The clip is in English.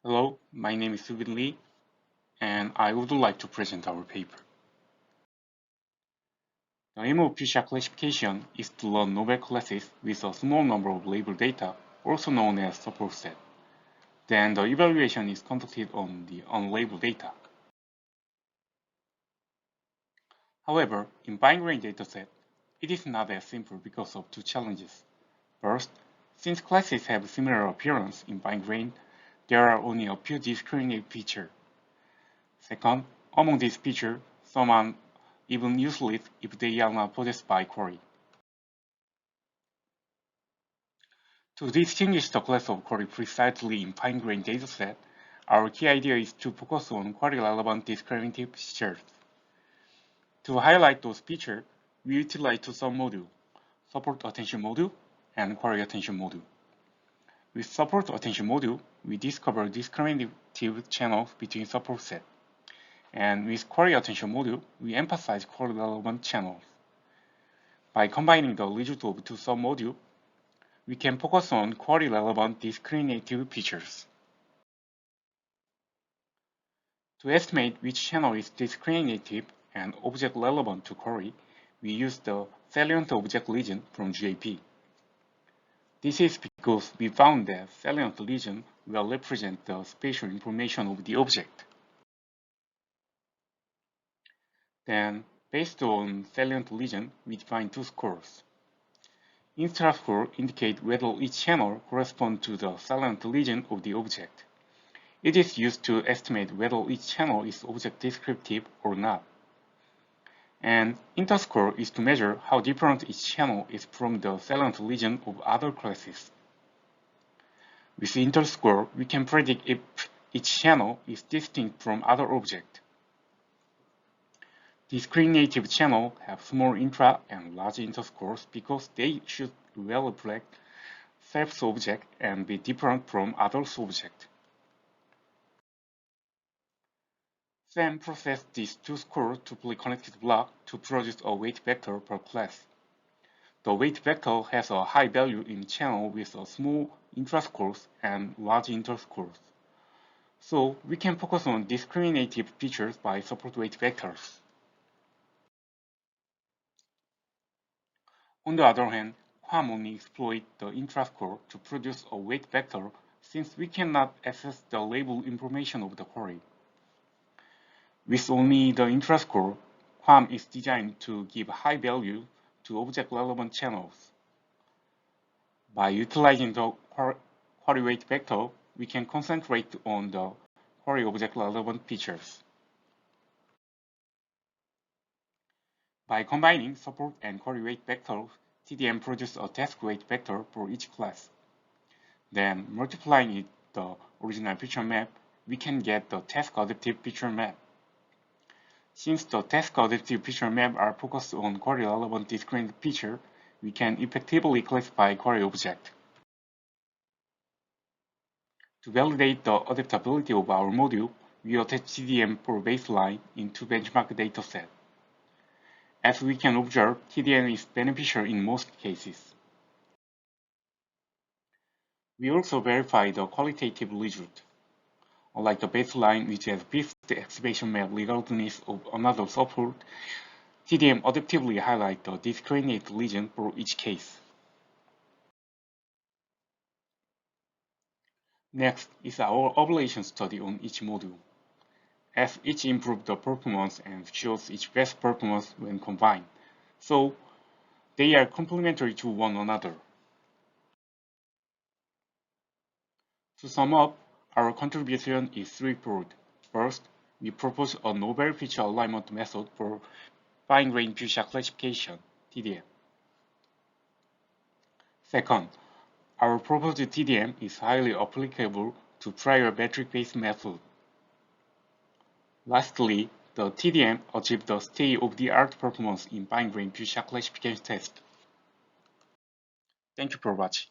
Hello, my name is Subin Lee, and I would like to present our paper. The aim of future classification is to learn novel classes with a small number of label data, also known as support set. Then the evaluation is conducted on the unlabeled data. However, in fine-grained dataset, it is not as simple because of two challenges. First, since classes have similar appearance in fine-grained, there are only a few discriminative features. Second, among these features, some are even useless if they are not possessed by query. To distinguish the class of query precisely in fine-grained dataset, our key idea is to focus on query-relevant discriminative features. To highlight those features, we utilize two submodules, support attention module and query attention module. With support attention module, we discover discriminative channels between support sets. And with query attention module, we emphasize query-relevant channels. By combining the results of two submodules, we can focus on query-relevant discriminative features. To estimate which channel is discriminative and object relevant to query, we use the Salient Object Region from GAP. This is because we found that salient region will represent the spatial information of the object. Then, based on salient region, we define two scores. Intra score indicates whether each channel corresponds to the salient region of the object. It is used to estimate whether each channel is object descriptive or not. And interscore is to measure how different each channel is from the salient region of other classes. With interscore, we can predict if each channel is distinct from other objects. Discriminative channels have small intra and large interscores because they should well reflect self object and be different from other objects. Then process these two scores to pre-connected block to produce a weight vector per class. The weight vector has a high value in channel with a small intrascores and large interscores. So we can focus on discriminative features by support weight vectors. On the other hand, QAM only exploits the intrascore to produce a weight vector since we cannot access the label information of the query. With only the intrascore, QAM is designed to give high value to object-relevant channels. By utilizing the query weight vector, we can concentrate on the query object-relevant features. By combining support and query weight vectors, TDM produces a task weight vector for each class. Then, multiplying it the original feature map, we can get the task-adaptive feature map. Since the task-adaptive feature map are focused on query-relevant discriminative feature, we can effectively classify query object. To validate the adaptability of our module, we attach TDM for baseline in two benchmark datasets. As we can observe, TDM is beneficial in most cases. We also verify the qualitative result. Unlike the baseline, which has fixed excavation map regardless of another support, TDM adaptively highlights the discriminated region for each case. Next is our ablation study on each module. As each improves the performance and shows each best performance when combined, so they are complementary to one another. To sum up, our contribution is threefold. First, we propose a novel feature alignment method for fine-grained fuchsia classification, TDM. Second, our proposed TDM is highly applicable to prior metric-based methods. Lastly, the TDM achieved the state-of-the-art performance in fine-grained fuchsia classification test. Thank you for watching.